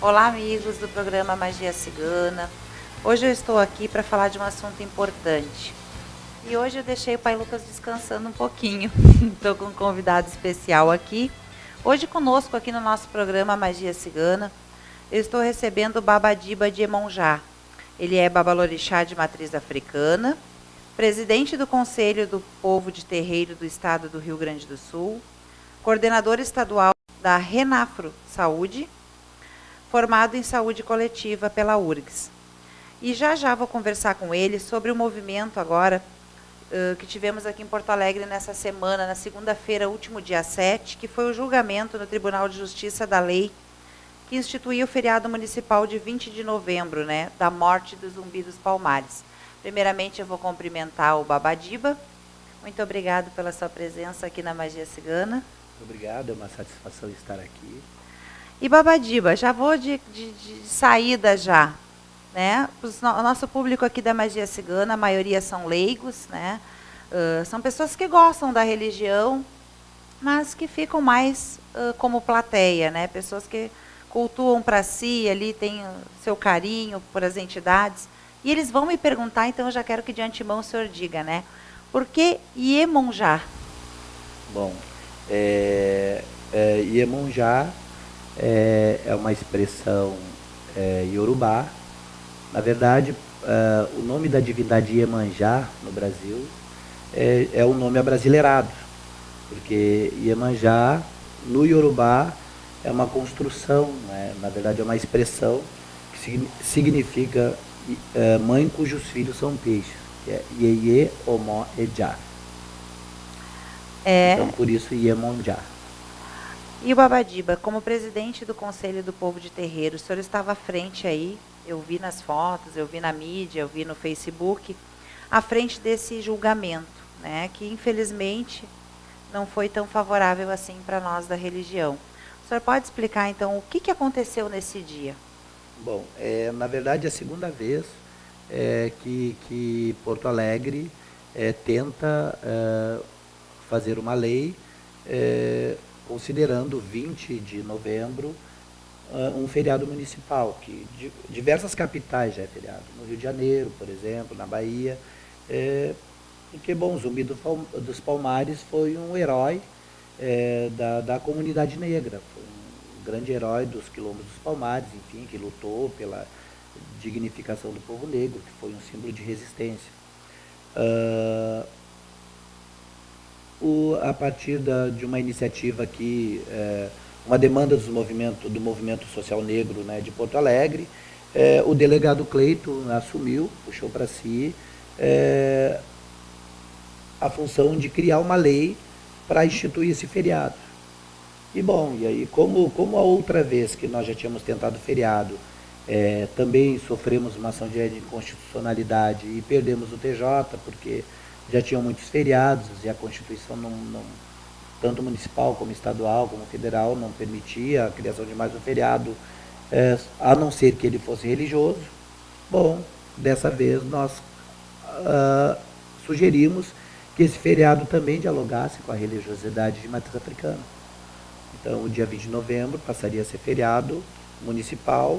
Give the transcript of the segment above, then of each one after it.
Olá, amigos do programa Magia Cigana. Hoje eu estou aqui para falar de um assunto importante. E hoje eu deixei o Pai Lucas descansando um pouquinho. Estou com um convidado especial aqui. Hoje conosco aqui no nosso programa Magia Cigana, eu estou recebendo o Baba Diba de Iemonjá. Ele é babalorixá de matriz africana, presidente do Conselho do Povo de Terreiro do Estado do Rio Grande do Sul, coordenador estadual da Renafro Saúde, formado em saúde coletiva pela URGS. E já vou conversar com ele sobre o movimento agora que tivemos aqui em Porto Alegre nessa semana, na segunda-feira, último dia 7, que foi o julgamento no Tribunal de Justiça da Lei, que instituiu o feriado municipal de 20 de novembro, né, da morte do Zumbi dos Palmares. Primeiramente, eu vou cumprimentar o Baba Diba. Muito obrigado pela sua presença aqui na Magia Cigana. Obrigado, é uma satisfação estar aqui. E Baba Diba, já vou de saída já, né? O nosso público aqui da Magia Cigana, a maioria são leigos, né? São pessoas que gostam da religião, mas que ficam mais como plateia, né? Pessoas que cultuam para si, ali tem seu carinho por as entidades. E eles vão me perguntar, então eu já quero que de antemão o senhor diga, né? Por que Iemonjá? Bom, Iemonjá é uma expressão iorubá. Na verdade, o nome da divindade Iemanjá no Brasil é um nome abrasileirado, porque Iemanjá, no iorubá, é uma construção, né? Na verdade é uma expressão que significa mãe cujos filhos são peixes, que é Iê Omó Ejá. Então, por isso, Iemonjá. E o Baba Diba, como presidente do Conselho do Povo de Terreiro, o senhor estava à frente aí, eu vi nas fotos, eu vi na mídia, eu vi no Facebook, à frente desse julgamento, né, que infelizmente não foi tão favorável assim para nós da religião. O senhor pode explicar, então, o que aconteceu nesse dia? Bom, na verdade, é a segunda vez que Porto Alegre tenta fazer uma lei considerando 20 de novembro um feriado municipal, que diversas capitais já é feriado. No Rio de Janeiro, por exemplo, na Bahia. Porque, bom, Zumbi dos Palmares foi um herói da comunidade negra. Foi um grande herói dos quilombos dos Palmares, enfim, que lutou pela dignificação do povo negro, que foi um símbolo de resistência. A partir de uma iniciativa aqui, uma demanda do movimento social negro, né, de Porto Alegre, o delegado Cleito assumiu, puxou para si a função de criar uma lei para instituir esse feriado. E bom, e aí como a outra vez que nós já tínhamos tentado feriado, também sofremos uma ação de inconstitucionalidade e perdemos o TJ, porque já tinham muitos feriados e a Constituição, tanto municipal como estadual, como federal, não permitia a criação de mais um feriado, a não ser que ele fosse religioso. Bom, dessa vez nós sugerimos que esse feriado também dialogasse com a religiosidade de matriz africana. Então, o dia 20 de novembro passaria a ser feriado municipal,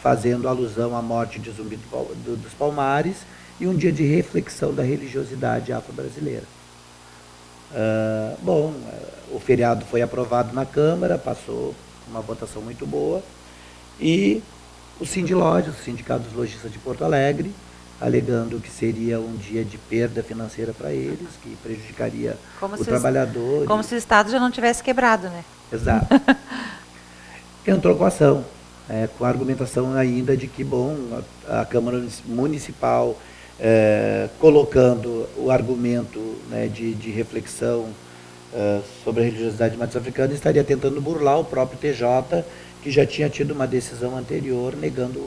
fazendo alusão à morte de Zumbi dos Palmares, e um dia de reflexão da religiosidade afro-brasileira. Bom, o feriado foi aprovado na Câmara, passou uma votação muito boa, e o Sindilógio, o Sindicato dos Lojistas de Porto Alegre, alegando que seria um dia de perda financeira para eles, que prejudicaria o trabalhador. Como se o Estado já não tivesse quebrado, né? Exato. Entrou com a ação, com a argumentação ainda de que, bom, a Câmara Municipal, colocando o argumento, né, de reflexão sobre a religiosidade de matriz africana, estaria tentando burlar o próprio TJ, que já tinha tido uma decisão anterior negando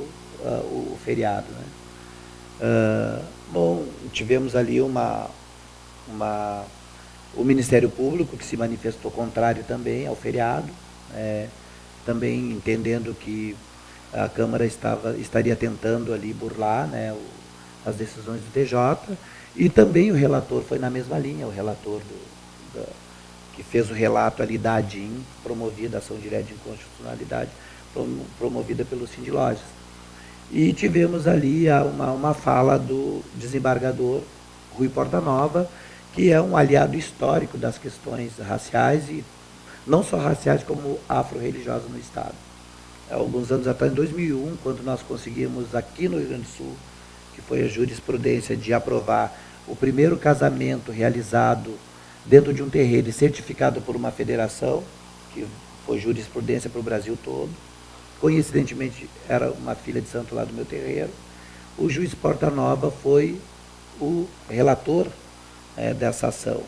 o feriado, né? Bom, tivemos ali o Ministério Público, que se manifestou contrário também ao feriado, também entendendo que a Câmara estaria tentando ali burlar, né, as decisões do TJ, e também o relator foi na mesma linha, o relator que fez o relato ali da ADIM, promovida, ação direta de inconstitucionalidade, promovida pelo Cindy Lojas. E tivemos ali uma fala do desembargador Rui Portanova, que é um aliado histórico das questões raciais, e não só raciais, como afro-religiosas no Estado. Alguns anos atrás, em 2001, quando nós conseguimos aqui no Rio Grande do Sul, que foi a jurisprudência de aprovar o primeiro casamento realizado dentro de um terreiro e certificado por uma federação, que foi jurisprudência para o Brasil todo. Coincidentemente, era uma filha de santo lá do meu terreiro. O juiz Portanova foi o relator dessa ação.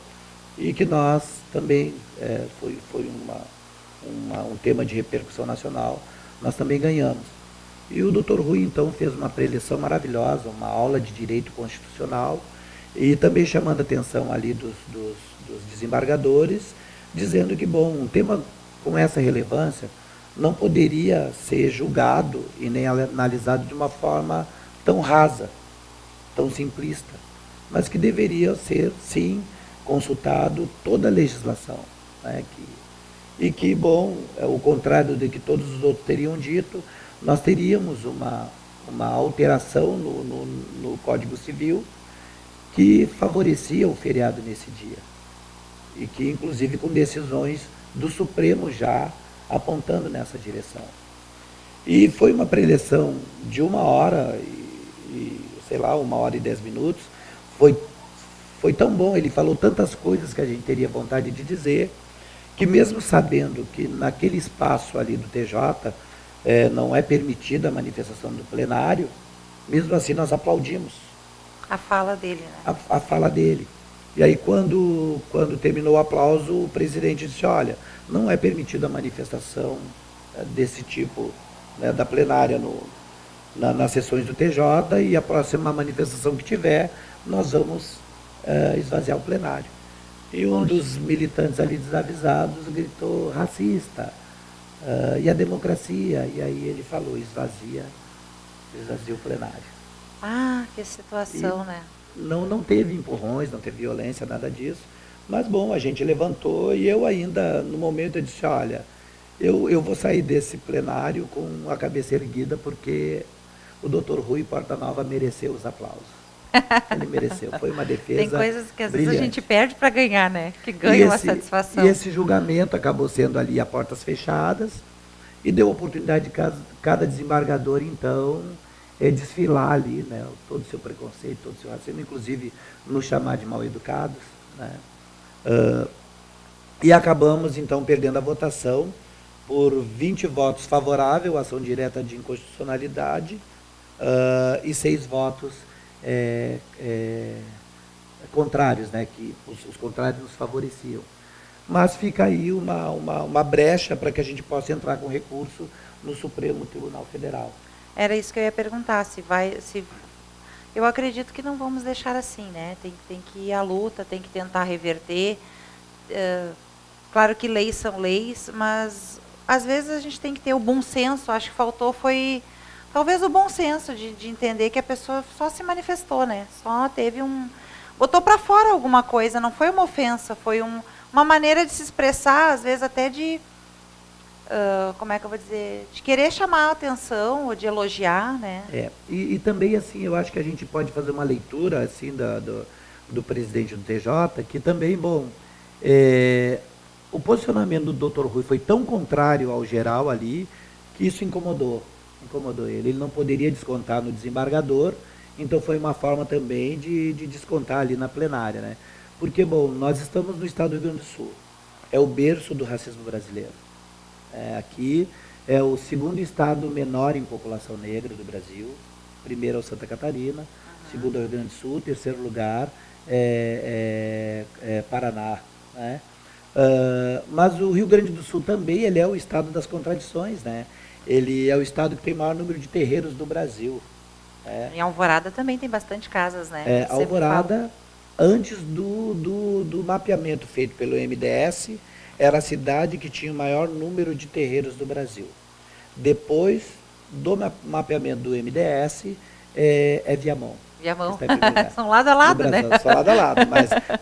E que nós também, foi um tema de repercussão nacional, nós também ganhamos. E o doutor Rui, então, fez uma preleção maravilhosa, uma aula de direito constitucional, e também chamando a atenção ali dos desembargadores, dizendo que, bom, um tema com essa relevância não poderia ser julgado e nem analisado de uma forma tão rasa, tão simplista, mas que deveria ser, sim, consultado toda a legislação. Né, e que, bom, ao contrário do que todos os outros teriam dito, nós teríamos uma alteração no Código Civil que favorecia o feriado nesse dia. E que, inclusive, com decisões do Supremo já apontando nessa direção. E foi uma preleção de 1h e sei lá, 1h e 10 minutos. Foi tão bom, ele falou tantas coisas que a gente teria vontade de dizer, que mesmo sabendo que naquele espaço ali do TJ não é permitida a manifestação do plenário, mesmo assim nós aplaudimos. A fala dele, né? A fala dele. E aí, quando terminou o aplauso, o presidente disse, olha, não é permitida a manifestação desse tipo, né, da plenária nas sessões do TJ, e a próxima manifestação que tiver, nós vamos esvaziar o plenário. E um dos militantes ali desavisados gritou, racista, e a democracia? E aí ele falou, esvazia o plenário. Ah, que situação, né? Não teve empurrões, não teve violência, nada disso. Mas, bom, a gente levantou e eu ainda, no momento, eu disse, olha, eu vou sair desse plenário com a cabeça erguida, porque o doutor Rui Portanova mereceu os aplausos. Ele mereceu, foi uma defesa Tem coisas que às brilhante. vezes a gente perde para ganhar, né? Que ganha uma satisfação. E esse julgamento acabou sendo ali a portas fechadas e deu a oportunidade de cada desembargador, então, desfilar ali, né, todo o seu preconceito, todo o seu racismo, inclusive nos chamar de mal educados, né? E acabamos, então, perdendo a votação por 20 votos favoráveis à ação direta de inconstitucionalidade e 6 votos contrários, né, que os contrários nos favoreciam. Mas fica aí uma brecha para que a gente possa entrar com recurso no Supremo Tribunal Federal. Era isso que eu ia perguntar, eu acredito que não vamos deixar assim, né? Tem que ir à luta, tem que tentar reverter. Claro que leis são leis, mas às vezes a gente tem que ter o bom senso. Acho que faltou foi talvez o bom senso de entender que a pessoa só se manifestou, né? Só teve botou para fora alguma coisa, não foi uma ofensa, foi uma maneira de se expressar, às vezes até de como é que eu vou dizer, de querer chamar a atenção ou de elogiar, né? E também, assim, eu acho que a gente pode fazer uma leitura, assim, do presidente do TJ, que também, bom, o posicionamento do Dr. Rui foi tão contrário ao geral ali, que isso incomodou ele. Ele não poderia descontar no desembargador, então foi uma forma também de descontar ali na plenária, né? Porque, bom, nós estamos no estado do Rio Grande do Sul, é o berço do racismo brasileiro. Aqui é o segundo estado menor em população negra do Brasil. Primeiro é o Santa Catarina, segundo é o Rio Grande do Sul, terceiro lugar é Paraná. Né? Mas o Rio Grande do Sul também ele é o estado das contradições. Né? Ele é o estado que tem o maior número de terreiros do Brasil. Em Alvorada também tem bastante casas, né? Alvorada, antes do mapeamento feito pelo MDS, era a cidade que tinha o maior número de terreiros do Brasil. Depois do mapeamento do MDS, é Viamão. E a mão. Está em primeiro lugar. São lado a lado, No né? Brasil, só lado a lado.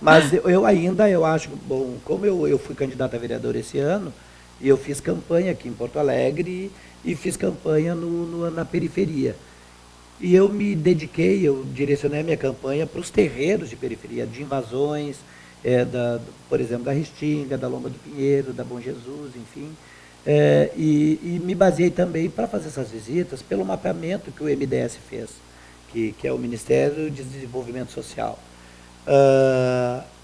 Mas eu acho, bom, como eu fui candidato a vereador esse ano, e eu fiz campanha aqui em Porto Alegre e fiz campanha na periferia. E eu me dediquei, eu direcionei a minha campanha para os terreiros de periferia, de invasões, por exemplo, da Restinga, da Lomba do Pinheiro, da Bom Jesus, enfim. E me baseei também para fazer essas visitas pelo mapeamento que o MDS fez, que é o Ministério de Desenvolvimento Social.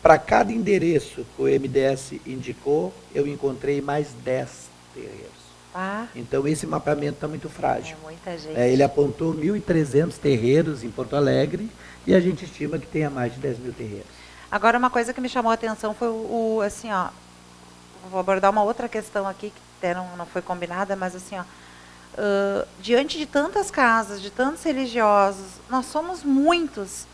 Para cada endereço que o MDS indicou, eu encontrei mais 10 terreiros. Então, esse mapeamento está muito frágil. É muita gente. Ele apontou 1.300 terreiros em Porto Alegre e a gente estima que tenha mais de 10 mil terreiros. Agora, uma coisa que me chamou a atenção foi assim, ó, vou abordar uma outra questão aqui, que até não foi combinada, mas assim, ó, diante de tantas casas, de tantos religiosos, nós somos muitos.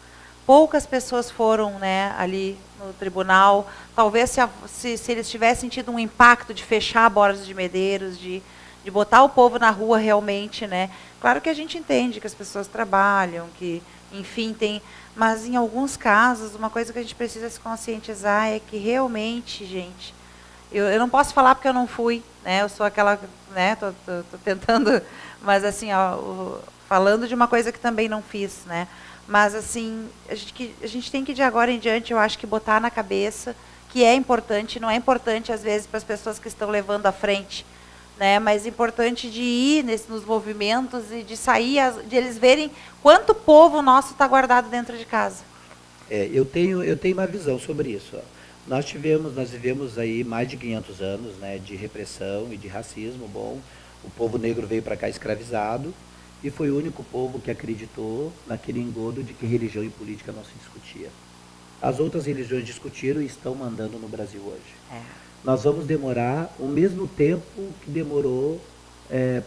Poucas pessoas foram, né, ali no tribunal. Talvez se eles tivessem tido um impacto de fechar a Borda de Medeiros, de botar o povo na rua realmente, né? Claro que a gente entende que as pessoas trabalham, que, enfim, tem... Mas, em alguns casos, uma coisa que a gente precisa se conscientizar é que realmente, gente... Eu não posso falar porque eu não fui, né? Eu sou aquela... né? Tô tentando... Mas, assim, ó, falando de uma coisa que também não fiz, né? Mas, assim, a gente tem que, de agora em diante, eu acho que botar na cabeça que é importante, não é importante, às vezes, para as pessoas que estão levando à frente, né? Mas é importante de ir nos movimentos e de sair, de eles verem quanto povo nosso está guardado dentro de casa. Eu tenho uma visão sobre isso. Ó. Nós vivemos aí mais de 500 anos, né, de repressão e de racismo. Bom, o povo negro veio para cá escravizado, e foi o único povo que acreditou naquele engodo de que religião e política não se discutia. As outras religiões discutiram e estão mandando no Brasil hoje. Nós vamos demorar o mesmo tempo que demorou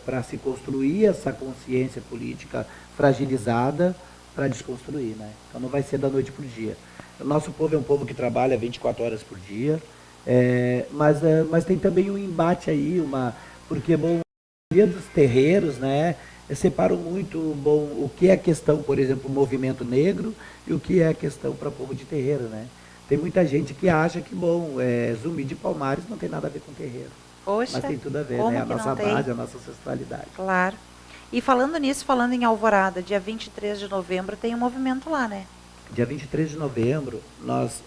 para se construir essa consciência política fragilizada para desconstruir, né? Então não vai ser da noite para o dia. O nosso povo é um povo que trabalha 24 horas por dia, mas tem também um embate aí, porque bom, a maioria dos terreiros, né, separam muito o que é questão, por exemplo, o movimento negro e o que é questão para o povo de terreiro, né? Tem muita gente que acha que, Zumbi de Palmares não tem nada a ver com terreiro. Poxa, mas tem tudo a ver, né? A nossa base, a nossa ancestralidade. Claro. E falando nisso, falando em Alvorada, dia 23 de novembro tem um movimento lá, né? Dia 23 de novembro, nós,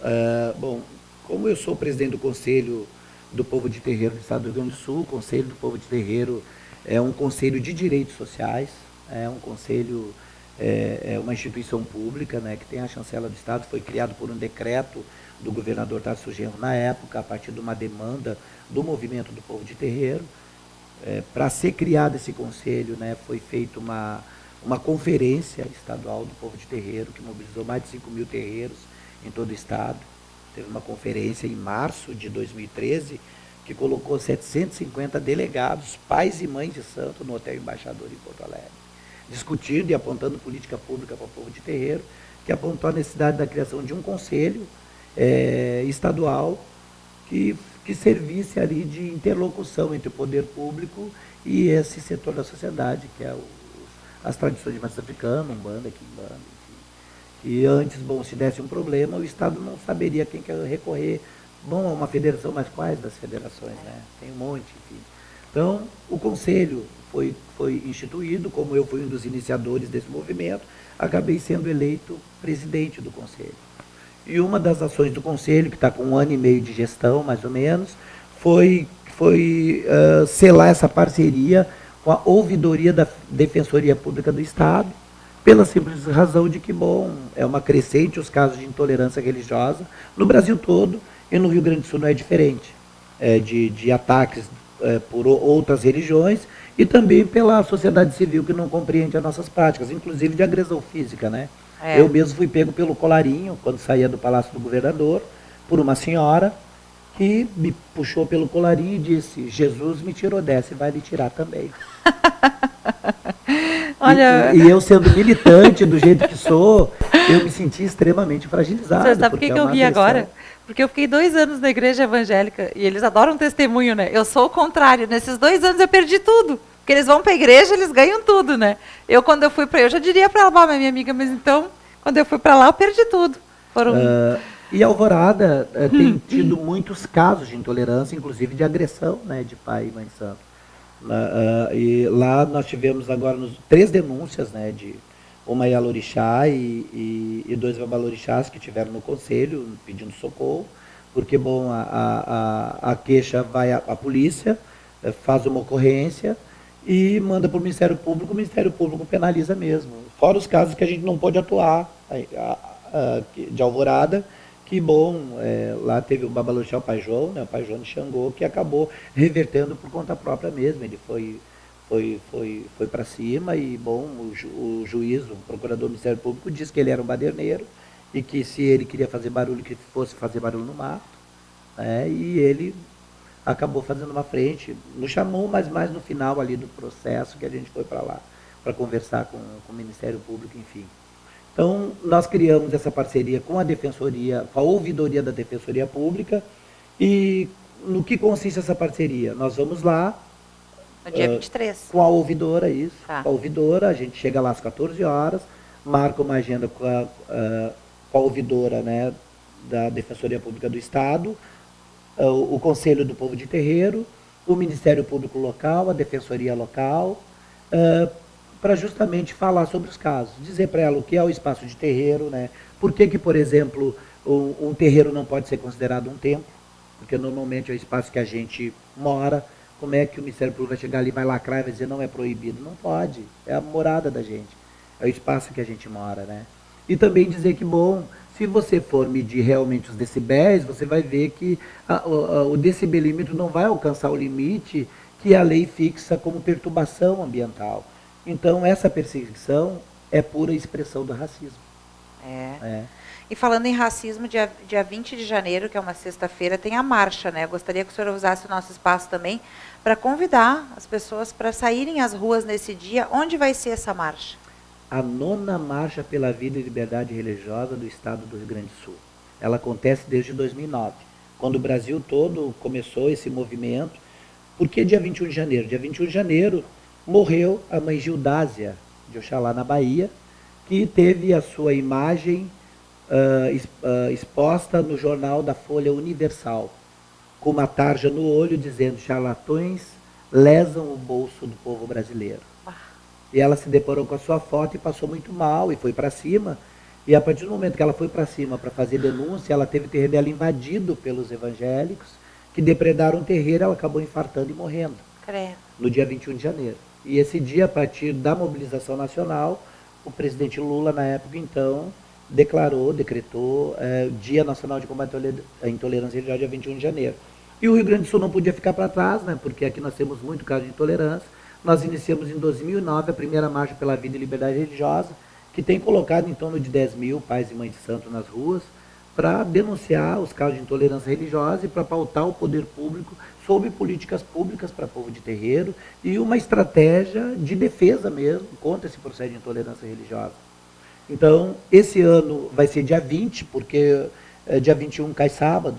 como eu sou presidente do Conselho do Povo de Terreiro do Estado do Rio Grande do Sul, o Conselho do Povo de Terreiro é um conselho de direitos sociais, é um conselho, é uma instituição pública, né, que tem a chancela do Estado, foi criado por um decreto do governador Tarcísio Genro na época, a partir de uma demanda do movimento do povo de terreiro. Para ser criado esse conselho, né, foi feita uma conferência estadual do povo de terreiro, que mobilizou mais de 5 mil terreiros em todo o estado. Teve uma conferência em março de 2013, que colocou 750 delegados, pais e mães de santo, no Hotel Embaixador em Porto Alegre, discutindo e apontando política pública para o povo de terreiro, que apontou a necessidade da criação de um conselho estadual que servisse ali de interlocução entre o poder público e esse setor da sociedade, que é as tradições de matriz africana, Umbanda, Quimbanda, enfim. E antes, se desse um problema, o Estado não saberia quem quer recorrer. A uma federação, mas quais das federações, né? Tem um monte, enfim. Então, o conselho foi instituído, como eu fui um dos iniciadores desse movimento, acabei sendo eleito presidente do conselho. E uma das ações do conselho, que está com 1 ano e meio de gestão, mais ou menos, foi selar essa parceria com a ouvidoria da Defensoria Pública do Estado, pela simples razão de que, é uma crescente os casos de intolerância religiosa no Brasil todo, e no Rio Grande do Sul não é diferente, de ataques por outras religiões e também pela sociedade civil que não compreende as nossas práticas, inclusive de agressão física, né? Eu mesmo fui pego pelo colarinho, quando saía do Palácio do Governador, por uma senhora que me puxou pelo colarinho e disse: Jesus me tirou dessa e vai lhe tirar também. Olha... E eu, sendo militante do jeito que sou, eu me senti extremamente fragilizado. Você sabe por que eu ri agora? Porque eu fiquei 2 anos na igreja evangélica e eles adoram testemunho, né? Eu sou o contrário. Nesses 2 anos eu perdi tudo. Porque eles vão para a igreja, eles ganham tudo, né? Quando eu fui para eu já diria para ela, minha amiga, mas então, Quando eu fui para lá, eu perdi tudo. Foram... E Alvorada tem tido muitos casos de intolerância, inclusive de agressão, né, de pai e mãe de santo. E lá nós tivemos agora 3 denúncias, né, de uma Yalorixá e 2 Babalorixás que tiveram no conselho pedindo socorro, porque, bom, a queixa vai à polícia, faz uma ocorrência e manda para o Ministério Público penaliza mesmo. Fora os casos que a gente não pode atuar de Alvorada, que, bom, lá teve o Babalorixá, o Pai João, né, o Pai João de Xangô, que acabou revertendo por conta própria mesmo. Ele foi para cima e, bom, o juiz, o procurador do Ministério Público, disse que ele era um baderneiro e que se ele queria fazer barulho, que fosse fazer barulho no mato, né, e ele acabou fazendo uma frente, nos chamou, mas mais no final ali do processo que a gente foi para lá, para conversar com o Ministério Público, enfim. Então, nós criamos essa parceria com a Defensoria, com a Ouvidoria da Defensoria Pública, e no que consiste essa parceria? Nós vamos lá... No dia 23. Com a ouvidora, isso. Tá. Com a ouvidora, a gente chega lá às 14 horas, marca uma agenda com a ouvidora, né, da Defensoria Pública do Estado, o Conselho do Povo de Terreiro, o Ministério Público Local, a Defensoria Local, para justamente falar sobre os casos, dizer para ela o que é o espaço de terreiro, né? Por que, por exemplo, um terreiro não pode ser considerado um templo, porque normalmente é o espaço que a gente mora. Como é que o Ministério Público vai chegar ali, vai lacrar e vai dizer não é proibido? Não pode, é a morada da gente, é o espaço que a gente mora, né? E também dizer que, bom, se você for medir realmente os decibéis, você vai ver que o decibelímetro não vai alcançar o limite que a lei fixa como perturbação ambiental. Então, essa perseguição é pura expressão do racismo. E falando em racismo, dia 20 de janeiro, que é uma sexta-feira, tem a marcha, né? Eu gostaria que o senhor usasse o nosso espaço também para convidar as pessoas para saírem às ruas nesse dia. Onde vai ser essa marcha? A 9ª Marcha pela Vida e Liberdade Religiosa do Estado do Rio Grande do Sul. Ela acontece desde 2009, quando o Brasil todo começou esse movimento. Por que dia 21 de janeiro? Dia 21 de janeiro morreu a mãe Gildásia, de Oxalá, na Bahia, que teve a sua imagem exposta no jornal da Folha Universal, com uma tarja no olho dizendo: charlatões lesam o bolso do povo brasileiro. E ela se deparou com a sua foto e passou muito mal e foi para cima. E a partir do momento que ela foi para cima para fazer denúncia, ela teve o terreiro dela invadido pelos evangélicos, que depredaram o terreiro, ela acabou infartando e morrendo. Credo. No dia 21 de janeiro. E esse dia, a partir da mobilização nacional, o presidente Lula, na época, então, decretou o Dia Nacional de Combate à Intolerância Religiosa, dia 21 de janeiro. E o Rio Grande do Sul não podia ficar para trás, né, porque aqui nós temos muito caso de intolerância. Nós iniciamos em 2009 a primeira Marcha pela Vida e Liberdade Religiosa, que tem colocado em torno de 10 mil pais e mães de santo nas ruas, para denunciar os casos de intolerância religiosa e para pautar o poder público sobre políticas públicas para povo de terreiro e uma estratégia de defesa mesmo contra esse processo de intolerância religiosa. Então, esse ano vai ser dia 20, porque dia 21 cai sábado.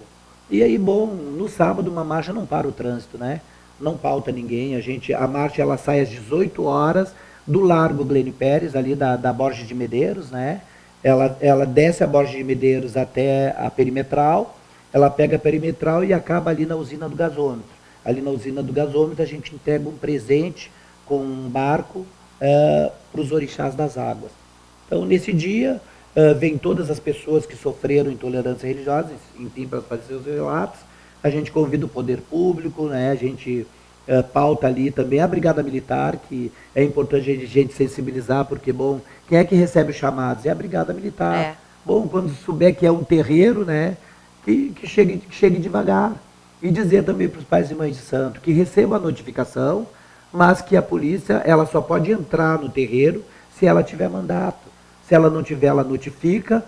E aí, bom, no sábado uma marcha não para o trânsito, né? Não pauta ninguém. A marcha ela sai às 18 horas do Largo Glênio Pérez, ali da Borges de Medeiros, né? Ela desce a Borges de Medeiros até a Perimetral, ela pega a Perimetral e acaba ali na usina do gasômetro. Ali na usina do gasômetro a gente entrega um presente com um barco para os orixás das águas. Então, nesse dia, vem todas as pessoas que sofreram intolerância religiosa, enfim, para fazer seus relatos. A gente convida o poder público, né? A gente pauta ali também a Brigada Militar, que é importante a gente sensibilizar, porque, bom, quem é que recebe os chamados? É a Brigada Militar. Bom, quando souber que é um terreiro, né, que chegue devagar. E dizer também para os pais e mães de santo que recebam a notificação, mas que a polícia ela só pode entrar no terreiro se ela tiver mandato. Se ela não tiver, ela notifica,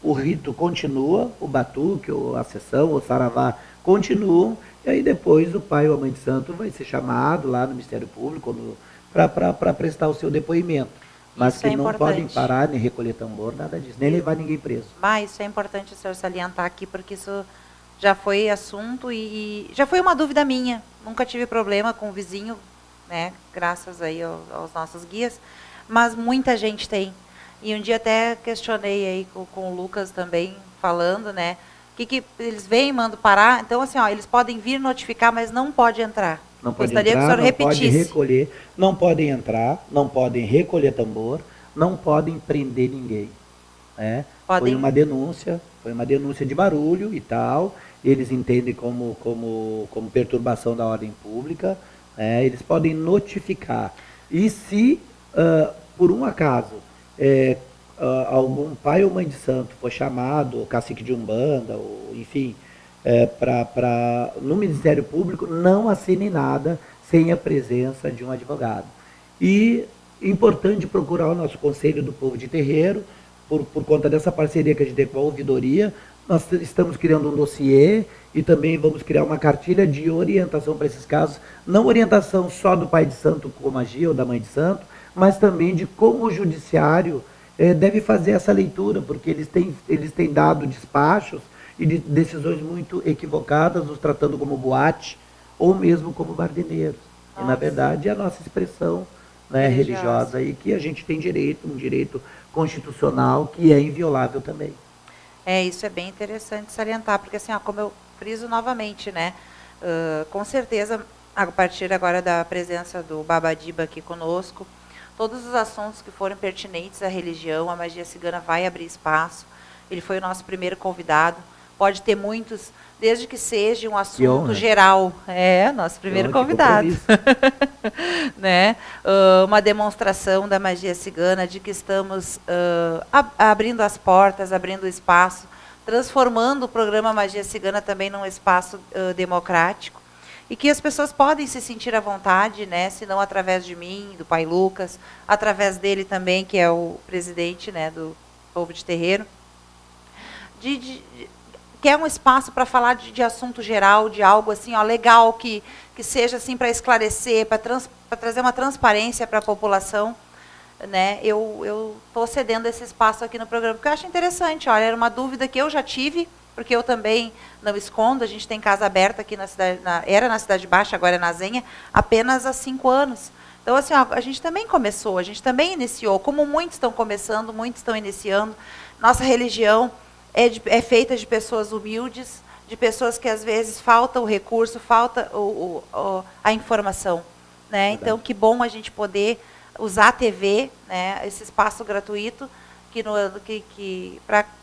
o rito continua, o batuque, ou a sessão, o saravá continuam, e aí depois o pai ou a mãe de santo vai ser chamado lá no Ministério Público para prestar o seu depoimento. Mas isso que não podem parar, nem recolher tambor, nada disso, nem levar ninguém preso. Mas isso é importante o senhor salientar aqui, porque isso já foi assunto e já foi uma dúvida minha. Nunca tive problema com o vizinho, né, graças aí aos nossos guias, mas muita gente tem. E um dia até questionei aí com o Lucas também, falando, né? Que eles vêm, mandam parar. Então, assim, ó, eles podem vir notificar, mas não pode entrar. Não pode Gostaria que o entrar, senhor não pode repetisse. recolher, não podem entrar, não podem recolher tambor, não podem prender ninguém. Né? Podem... Foi uma denúncia de barulho e tal. Eles entendem como perturbação da ordem pública. Né? Eles podem notificar. E se, por um acaso, algum pai ou mãe de santo for chamado, ou cacique de umbanda, ou enfim, no Ministério Público, não assine nada sem a presença de um advogado. E importante procurar o nosso Conselho do Povo de Terreiro, por conta dessa parceria que a gente tem com a ouvidoria. Nós estamos criando um dossiê e também vamos criar uma cartilha de orientação para esses casos, não orientação só do pai de santo como agia ou da mãe de santo, mas também de como o judiciário deve fazer essa leitura, porque eles têm dado despachos e de decisões muito equivocadas, nos tratando como boate ou mesmo como bardeneiros. E, na verdade, é a nossa expressão, né, religiosa, e que a gente tem direito, um direito constitucional que é inviolável também. Isso é bem interessante salientar, porque assim, ó, como eu friso novamente, né, com certeza, a partir agora da presença do Babadiba aqui conosco, todos os assuntos que forem pertinentes à religião, a magia cigana vai abrir espaço. Ele foi o nosso primeiro convidado. Pode ter muitos, desde que seja um assunto geral. Nosso primeiro convidado. Né? Uma demonstração da magia cigana, de que estamos abrindo as portas, abrindo o espaço, transformando o programa Magia Cigana também num espaço democrático. E que as pessoas podem se sentir à vontade, né, se não através de mim, do pai Lucas, através dele também, que é o presidente, né, do Povo de Terreiro, que é um espaço para falar de assunto geral, de algo assim, ó, legal, que seja assim para esclarecer, para trazer uma transparência para a população. Né? Eu estou cedendo esse espaço aqui no programa, porque eu acho interessante. Olha, era uma dúvida que eu já tive, porque eu também não escondo, a gente tem casa aberta aqui na cidade, era na Cidade Baixa, agora é na Zenha, apenas há 5 anos. Então, assim, ó, a gente também começou, a gente também iniciou, como muitos estão começando, muitos estão iniciando. Nossa religião é feita de pessoas humildes, de pessoas que às vezes falta o recurso, falta a informação. Né? Então, que bom a gente poder usar a TV, né, esse espaço gratuito,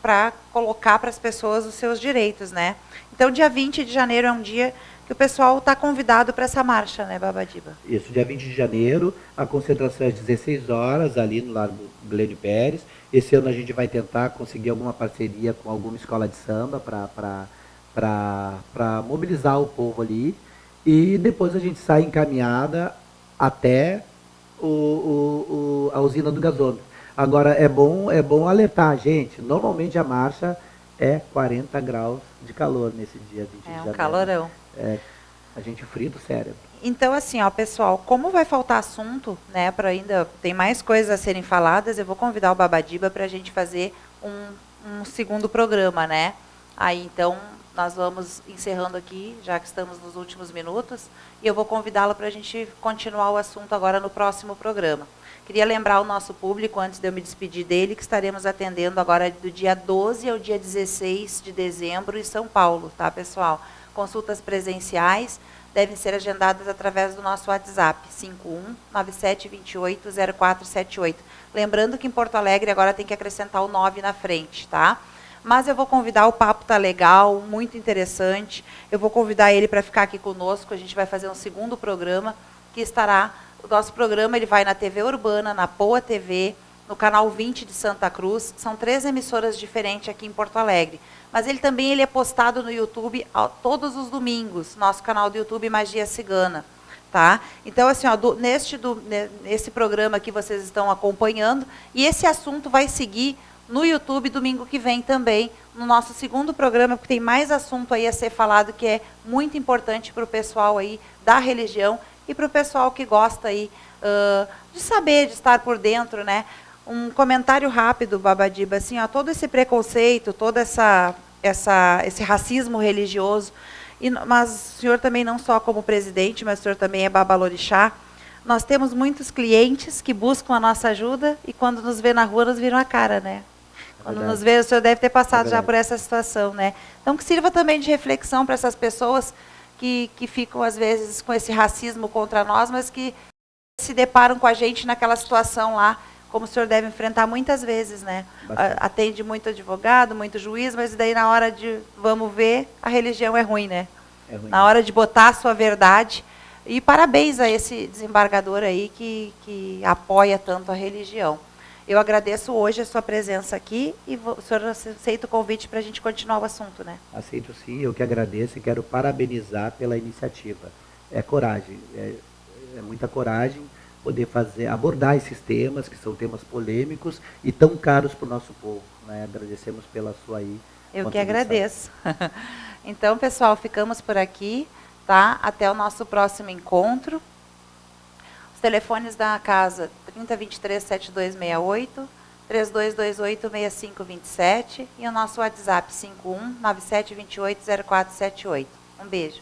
para colocar para as pessoas os seus direitos. Né? Então, dia 20 de janeiro é um dia que o pessoal está convidado para essa marcha, né, Babadiba? Isso, dia 20 de janeiro, a concentração é às 16 horas, ali no Largo Glênio Pérez. Esse ano a gente vai tentar conseguir alguma parceria com alguma escola de samba para mobilizar o povo ali. E depois a gente sai encaminhada até a usina do gasômetro. Agora, é bom alertar, gente, normalmente a marcha é 40 graus de calor nesse dia 20 de janeiro. É um calorão. A gente frita o cérebro. Então, assim, ó, pessoal, como vai faltar assunto, né, para ainda tem mais coisas a serem faladas, eu vou convidar o Babadiba para a gente fazer um segundo programa, né? Aí, então, nós vamos encerrando aqui, já que estamos nos últimos minutos, e eu vou convidá-lo para a gente continuar o assunto agora no próximo programa. Queria lembrar o nosso público, antes de eu me despedir dele, que estaremos atendendo agora do dia 12 ao dia 16 de dezembro em São Paulo, tá, pessoal? Consultas presenciais devem ser agendadas através do nosso WhatsApp, 5197280478. Lembrando que em Porto Alegre agora tem que acrescentar o 9 na frente, tá? Mas eu vou convidar, o papo tá legal, muito interessante. Eu vou convidar ele para ficar aqui conosco, a gente vai fazer um segundo programa, que estará, o nosso programa ele vai na TV Urbana, na Poa TV, no canal 20 de Santa Cruz. São 3 emissoras diferentes aqui em Porto Alegre. Mas ele também é postado no YouTube todos os domingos, nosso canal do YouTube Magia Cigana. Tá? Então, assim, ó, nesse programa que vocês estão acompanhando, e esse assunto vai seguir no YouTube domingo que vem também, no nosso segundo programa, porque tem mais assunto aí a ser falado, que é muito importante para o pessoal aí da religião e para o pessoal que gosta aí de saber, de estar por dentro, né? Um comentário rápido, Babadiba, assim, ó, todo esse preconceito, todo esse racismo religioso, mas o senhor também não só como presidente, mas o senhor também é babalorixá, Nós temos muitos clientes que buscam a nossa ajuda e quando nos vê na rua, nos viram a cara, né? Quando nos vê, o senhor deve ter passado já por essa situação, né? Então, que sirva também de reflexão para essas pessoas que ficam, às vezes, com esse racismo contra nós, mas que se deparam com a gente naquela situação lá, como o senhor deve enfrentar muitas vezes, né? Atende muito advogado, muito juiz, mas daí na hora de, vamos ver, a religião é ruim, né? É ruim. Na hora de botar a sua verdade. E parabéns a esse desembargador aí que apoia tanto a religião. Eu agradeço hoje a sua presença aqui e o senhor aceita o convite para a gente continuar o assunto, né? Aceito sim, eu que agradeço e quero parabenizar pela iniciativa. É coragem, é muita coragem poder abordar esses temas, que são temas polêmicos e tão caros para o nosso povo, né? Agradecemos pela sua aí. Eu que agradeço. Então, pessoal, ficamos por aqui, tá? Até o nosso próximo encontro. Os telefones da casa, 3023-7268, 3228-6527 e o nosso WhatsApp, 51-9728-0478. Um beijo.